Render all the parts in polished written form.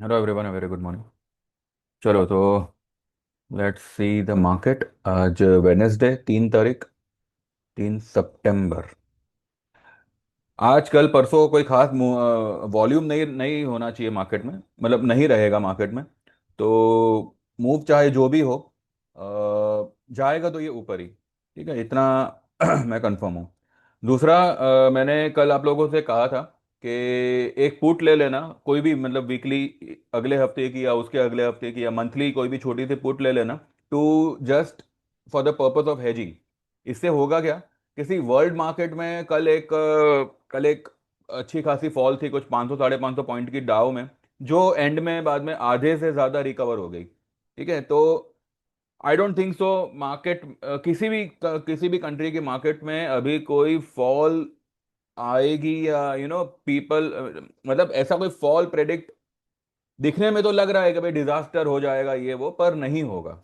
Hello everyone, very good morning. चलो तो let's see the market. आज वेनेसडे 3 तारीख, 3 सितंबर। आज कल परसों कोई खास वॉल्यूम नहीं नहीं होना चाहिए मार्केट में, मतलब नहीं रहेगा मार्केट में। तो मूव चाहे जो भी हो, जाएगा तो ये ऊपर ही। ठीक है, इतना मैं कंफर्म हूँ। दूसरा, मैंने कल आप लोगों से कहा था कि एक पुट ले लेना, कोई भी, मतलब वीकली, अगले हफ्ते की या उसके अगले हफ्ते की या मंथली, कोई भी छोटी सी पुट ले लेना, to just for the purpose of hedging. इससे होगा क्या, किसी वर्ल्ड मार्केट में कल एक अच्छी खासी फॉल थी, कुछ 500 550 पॉइंट की डाउ में, जो एंड में बाद में आधे से ज्यादा रिकवर हो गई। ठीक है, तो आई डोंट थिंक सो मार्केट, किसी भी कंट्री की मार्केट में अभी कोई फॉल आएगी, या पीपल, मतलब ऐसा कोई फॉल प्रेडिक्ट दिखने में तो लग रहा है कि भाई डिजास्टर हो जाएगा ये वो, पर नहीं होगा।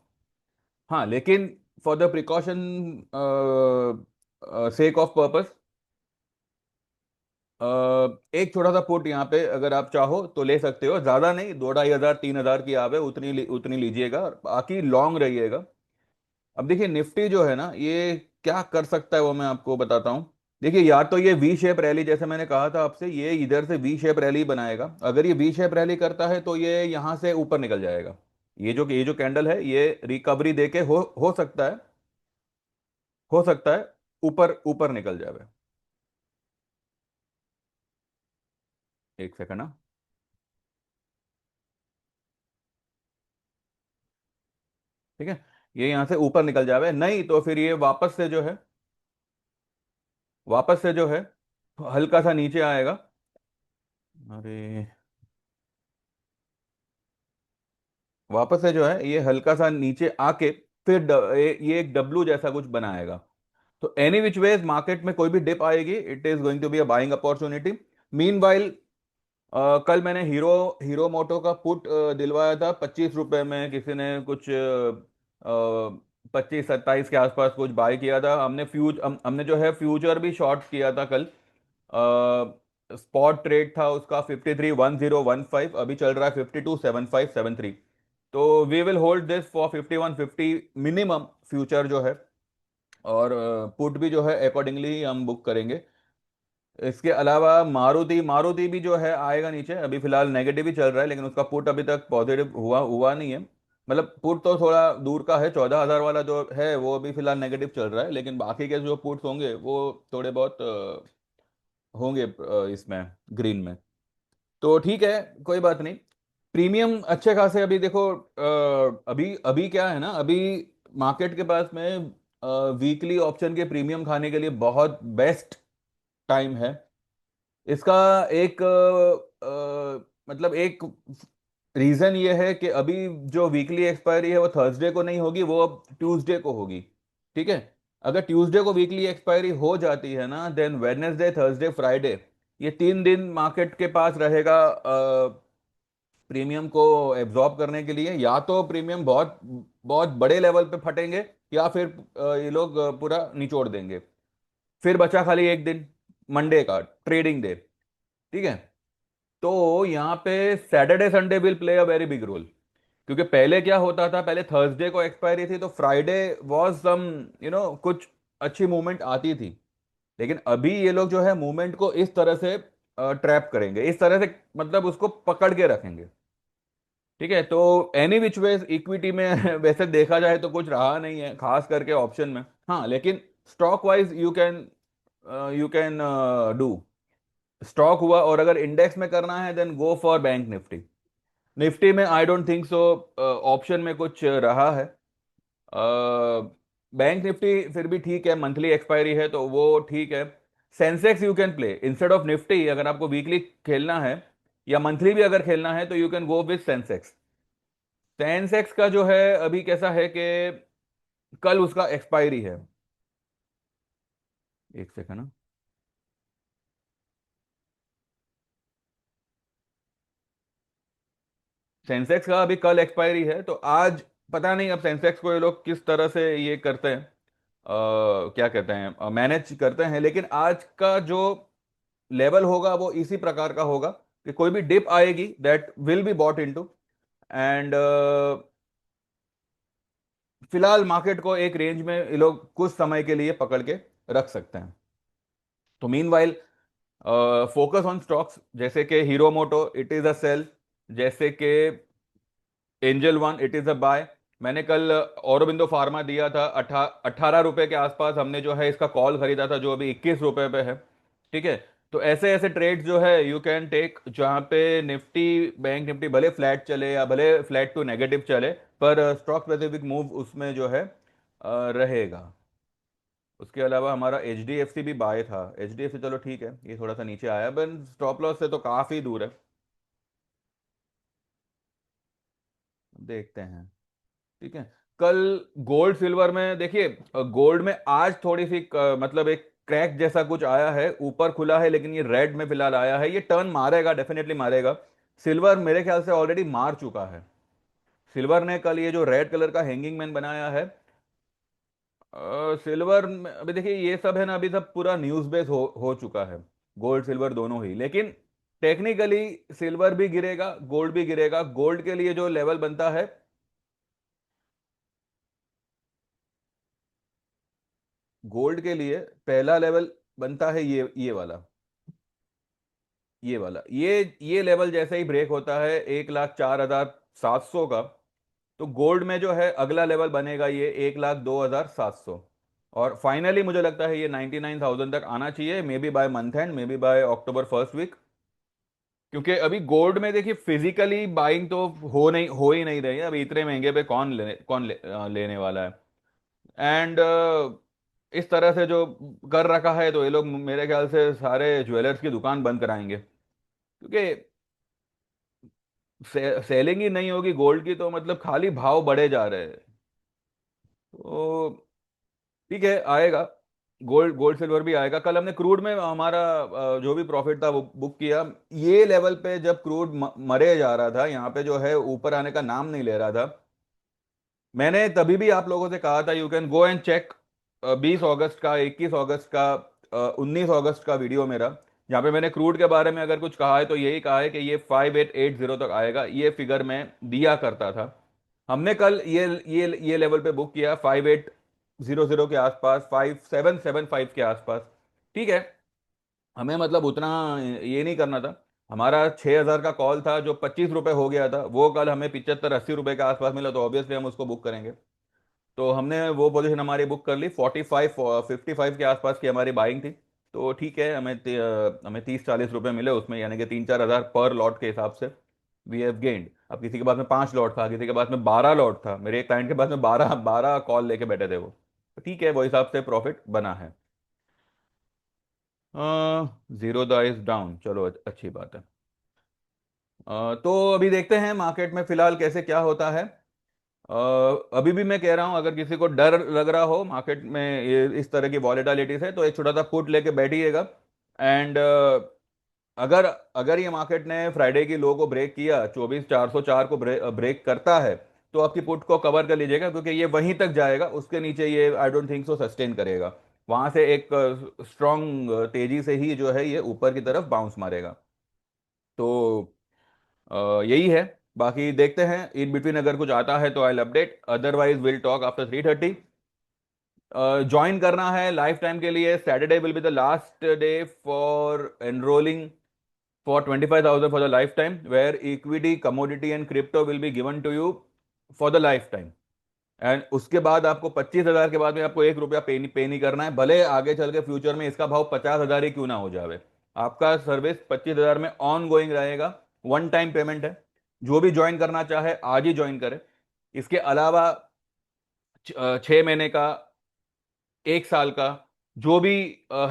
हाँ, लेकिन for the precaution, sake of purpose, एक छोटा सा पुट यहाँ पे अगर आप चाहो तो ले सकते हो, ज्यादा नहीं, 2 2,500 3,000 की आप है उतनी उतनी लीजिएगा, और बाकी लॉन्ग रहिएगा। अब देखिए निफ्टी जो है ना, ये क्या कर सकता है वो मैं आपको बताता हूँ। देखिए, या तो ये वी शेप रैली, जैसे मैंने कहा था आपसे, ये इधर से वी शेप रैली बनाएगा। अगर ये वी शेप रैली करता है तो ये यहाँ से ऊपर निकल जाएगा। ये जो कैंडल है, ये रिकवरी देके हो सकता है ऊपर ऊपर निकल जाए। एक सेकंड ना। ठीक है, ये यहाँ से ऊपर निकल जाए, नहीं तो फिर ये वापस से जो है हल्का सा नीचे आएगा। अरे, वापस से जो है ये हल्का सा नीचे आके फिर ये एक डब्लू जैसा कुछ बनाएगा। तो एनी विच वेज मार्केट में कोई भी डिप आएगी, it is going to be a buying opportunity. Meanwhile, कल मैंने हीरो हीरो मोटो का पुट दिलवाया था 25 रुपए में, किसी ने कुछ 25 27 के आसपास कुछ बाय किया था। हमने जो है फ्यूचर भी शॉर्ट किया था कल। स्पॉट ट्रेड था उसका 531015, अभी चल रहा है 527573। तो we will hold this for 5150 minimum, future जो है। और पुट भी जो है अकॉर्डिंगली हम बुक करेंगे। इसके अलावा मारुति मारुति भी जो है आएगा नीचे, अभी फिलहाल नेगेटिव ही चल रहा है, लेकिन उसका पुट अभी तक पॉजिटिव हुआ हुआ नहीं है। मतलब पुट तो थोड़ा दूर का है, 14,000 वाला जो है वो अभी फिलहाल नेगेटिव चल रहा है, लेकिन बाकी के जो पुट्स होंगे वो थोड़े बहुत होंगे इसमें, ग्रीन में। तो ठीक है, कोई बात नहीं। प्रीमियम अच्छे खासे, अभी देखो, अभी अभी क्या है ना, अभी मार्केट के पास में वीकली ऑप्शन के प्रीमियम खाने के लिए बहुत बेस्ट टाइम है। इसका एक मतलब एक रीजन ये है कि अभी जो वीकली एक्सपायरी है वो थर्सडे को नहीं होगी, वो अब ट्यूसडे को होगी। ठीक है, अगर ट्यूसडे को वीकली एक्सपायरी हो जाती है ना, देन वेडनेसडे थर्सडे फ्राइडे, ये 3 दिन मार्केट के पास रहेगा प्रीमियम को एब्जॉर्ब करने के लिए। या तो प्रीमियम बहुत बहुत बड़े लेवल पे फटेंगे, या फिर ये लोग पूरा निचोड़ देंगे। फिर बचा खाली एक दिन, मंडे का ट्रेडिंग डे। ठीक है, तो यहाँ पे Saturday Sunday will play a very big role. क्योंकि पहले क्या होता था, पहले थर्सडे को एक्सपायरी थी तो फ्राइडे वाज सम, कुछ अच्छी मूवमेंट आती थी। लेकिन अभी ये लोग जो है मूवमेंट को इस तरह से ट्रैप करेंगे, इस तरह से, मतलब उसको पकड़ के रखेंगे। ठीक है, तो एनी विच वेज इक्विटी में वैसे देखा जाए तो कुछ रहा नहीं है खास करके ऑप्शन में। हाँ, लेकिन stock wise you can do. Stock हुआ, और अगर इंडेक्स में करना है then go for bank Nifty. Nifty में I don't think so option में कुछ रहा है। बैंक निफ्टी फिर भी ठीक है, मंथली एक्सपायरी है तो वो ठीक है। Sensex you can play instead of Nifty, अगर आपको वीकली खेलना है या मंथली भी अगर खेलना है तो you can go with Sensex. Sensex का जो है अभी कैसा है कि कल उसका एक्सपायरी है। एक सेकंड ना। सेंसेक्स का अभी कल एक्सपायरी है, तो आज पता नहीं अब सेंसेक्स को ये लोग किस तरह से ये करते हैं, क्या कहते हैं, मैनेज करते हैं। लेकिन आज का जो लेवल होगा वो इसी प्रकार का होगा कि कोई भी डिप आएगी that will be bought into, and फिलहाल मार्केट को एक रेंज में ये लोग कुछ समय के लिए पकड़ के रख सकते हैं। तो meanwhile focus on stocks जैसे कि Hero Moto, it is a sell. जैसे कि Angel One, it is a buy. मैंने कल औरोबिंदो फार्मा दिया था 18 रुपए के आसपास, हमने जो है इसका कॉल खरीदा था जो अभी 21 रुपए पे है। ठीक है। तो ऐसे ऐसे ट्रेड्स जो है यू कैन टेक, जहां पे निफ्टी, बैंक निफ्टी भले फ्लैट चले या भले फ्लैट टू नेगेटिव चले, पर स्टॉक स्पेसिफिक मूव उसमें जो है रहेगा। उसके अलावा हमारा एच डी एफ सी भी बाय था। एच डी एफ सी चलो ठीक है, ये थोड़ा सा नीचे आया, बट स्टॉप लॉस से तो काफी दूर है। देखते हैं। ठीक है। कल गोल्ड सिल्वर में देखिए, गोल्ड में आज थोड़ी सी मतलब एक क्रैक जैसा कुछ आया है, ऊपर खुला है लेकिन ये रेड में फिलहाल आया है, ये टर्न मारेगा, डेफिनेटली मारेगा। सिल्वर मेरे ख्याल से ऑलरेडी मार चुका है। सिल्वर ने कल ये जो रेड कलर का हैंगिंग मैन बनाया है, सिल्वर में अभी देखिए ये सब है ना, अभी सब पूरा न्यूज बेस हो चुका है, गोल्ड सिल्वर दोनों ही। लेकिन टेक्निकली सिल्वर भी गिरेगा, गोल्ड भी गिरेगा। गोल्ड के लिए जो लेवल बनता है, गोल्ड के लिए पहला लेवल बनता है ये वाला, ये लेवल जैसे ही ब्रेक होता है 1,04,700 का, तो गोल्ड में जो है अगला लेवल बनेगा ये 1,02,700। और फाइनली मुझे लगता है ये 99,000 तक आना चाहिए, maybe by month end, maybe by October first week. क्योंकि अभी गोल्ड में देखिए फिजिकली बाइंग तो हो ही नहीं रही है, अभी इतने महंगे पे लेने वाला है। एंड इस तरह से जो कर रखा है, तो ये लोग मेरे ख्याल से सारे ज्वेलर्स की दुकान बंद कराएंगे, क्योंकि सेलिंग ही नहीं होगी गोल्ड की, तो मतलब खाली भाव बढ़े जा रहे हैं। तो ठीक है, आएगा। गोल्ड गोल्ड सिल्वर भी आएगा। कल हमने क्रूड में हमारा जो भी प्रॉफिट था वो बुक किया। ये लेवल पे जब क्रूड मरे जा रहा था, यहाँ पे जो है ऊपर आने का नाम नहीं ले रहा था, मैंने तभी भी आप लोगों से कहा था you can go and check 20 August का, 21 अगस्त का, 19 अगस्त का वीडियो मेरा, जहाँ पे मैंने क्रूड के बारे में अगर कुछ कहा है तो यही कहा है कि ये 5880 तक आएगा, ये फिगर मैं दिया करता था। हमने कल ये लेवल पे बुक किया 5800 के आसपास, 5775 के आसपास। ठीक है। हमें मतलब उतना ये नहीं करना था। हमारा 6,000 का कॉल था जो 25 रुपए हो गया था, वो कल हमें 75-80 रुपए के आसपास मिला, तो ऑब्वियसली हम उसको बुक करेंगे। तो हमने वो पोजीशन हमारी बुक कर ली, 55 के आसपास की हमारी बाइंग थी। तो ठीक है, हमें 30-40 रुपए मिले उसमें, यानी कि 3-4 हज़ार पर लॉट के हिसाब से वी हैव गेन्ड। अब किसी के पास में 5 लॉट था, किसी के पास में 12 लॉट था, मेरे एक क्लाइंट के पास में 12 12 कॉल लेके बैठे थे वो। तो ठीक है, वो हिसाब से प्रॉफिट बना है। जीरो द इज डाउन, चलो अच्छी बात है। तो अभी देखते हैं मार्केट में फिलहाल कैसे क्या होता है। अ, अभी भी मैं कह रहा हूं, अगर किसी को डर लग रहा हो मार्केट में ये इस तरह की वॉलेटिलिटी से, तो एक छोटा सा पुट लेके बैठिएगा। एंड अगर अगर ये मार्केट ने फ्राइडे की लो को ब्रेक किया, 24,404 को ब्रेक करता है, तो आपकी पुट को कवर कर लीजिएगा, क्योंकि ये वहीं तक जाएगा, उसके नीचे ये आई डोंट थिंक सो सस्टेन करेगा। वहां से एक स्ट्रांग तेजी से ही जो है ये ऊपर की तरफ बाउंस मारेगा। तो यही है। बाकी देखते हैं इन बिटवीन अगर कुछ आता है तो I update, otherwise will talk after 3:30। Join करना है लाइफ टाइम के लिए, Saturday will be the last day for enrolling for 25,000 for the lifetime, where equity, commodity and crypto will be given to you for the lifetime. And उसके बाद आपको 25,000 के बाद में आपको 1 रुपया पे नहीं करना है, भले आगे चल के फ्यूचर में इसका भाव 50,000 ही क्यों ना हो जावे। आपका सर्विस 25,000 में ऑन गोइंग रहेगा। वन टाइम पेमेंट है। जो भी ज्वाइन करना चाहे आज ही ज्वाइन करे। इसके अलावा 6 महीने का, 1 साल का, जो भी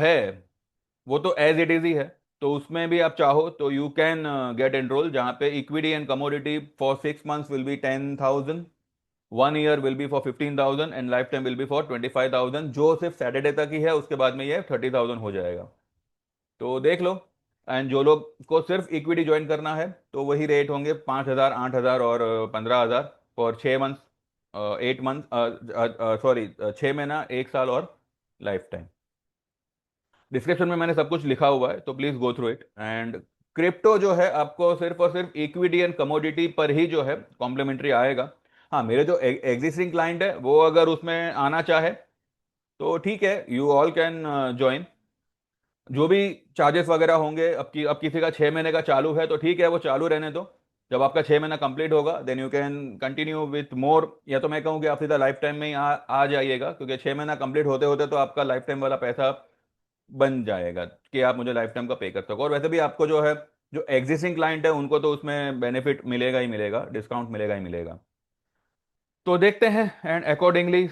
है, वो तो एज इट इज ही है। तो उसमें भी आप चाहो तो यू कैन गेट एनरोल, जहां पे equity and commodity for 6 months will be 10,000, 1 year will be for 15,000 and life time will be for 25,000, जो सिर्फ सैटरडे तक ही है, उसके बाद में ये 30,000 हो जाएगा। तो देख लो। एंड जो लोग को सिर्फ इक्विटी ज्वाइन करना है, तो वही रेट होंगे 5,000, 8,000 और 15,000 फॉर 6 मंथ, 8 मंथ, सॉरी, 6 महीना, 1 साल और लाइफ टाइम। डिस्क्रिप्शन में मैंने सब कुछ लिखा हुआ है, तो please go through it. And crypto जो है आपको सिर्फ और सिर्फ इक्विटी एंड कमोडिटी पर ही जो है कॉम्प्लीमेंट्री आएगा। हाँ, मेरे जो एग्जिस्टिंग क्लाइंट है वो अगर उसमें आना चाहे तो ठीक है, यू ऑल कैन ज्वाइन। जो भी चार्जेस वगैरह होंगे, अब किसी का 6 महीने का चालू है तो ठीक है, वो चालू रहने दो। जब आपका 6 महीना कंप्लीट होगा then you can continue with more, या तो मैं कहूँ कि आप सीधा लाइफ टाइम में ही आ जाइएगा, क्योंकि 6 महीना कंप्लीट होते होते तो आपका लाइफ टाइम वाला पैसा बन जाएगा कि आप मुझे लाइफ टाइम का पे कर सको। और वैसे भी आपको जो है, जो एग्जिस्टिंग क्लाइंट है उनको तो उसमें बेनिफिट मिलेगा ही मिलेगा, डिस्काउंट मिलेगा ही मिलेगा। तो देखते हैं एंड अकॉर्डिंगली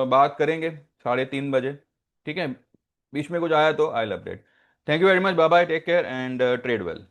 बात करेंगे 3:30 बजे। ठीक है, बीच में कुछ आया तो I update. Thank you very much, bye bye, take care and trade well.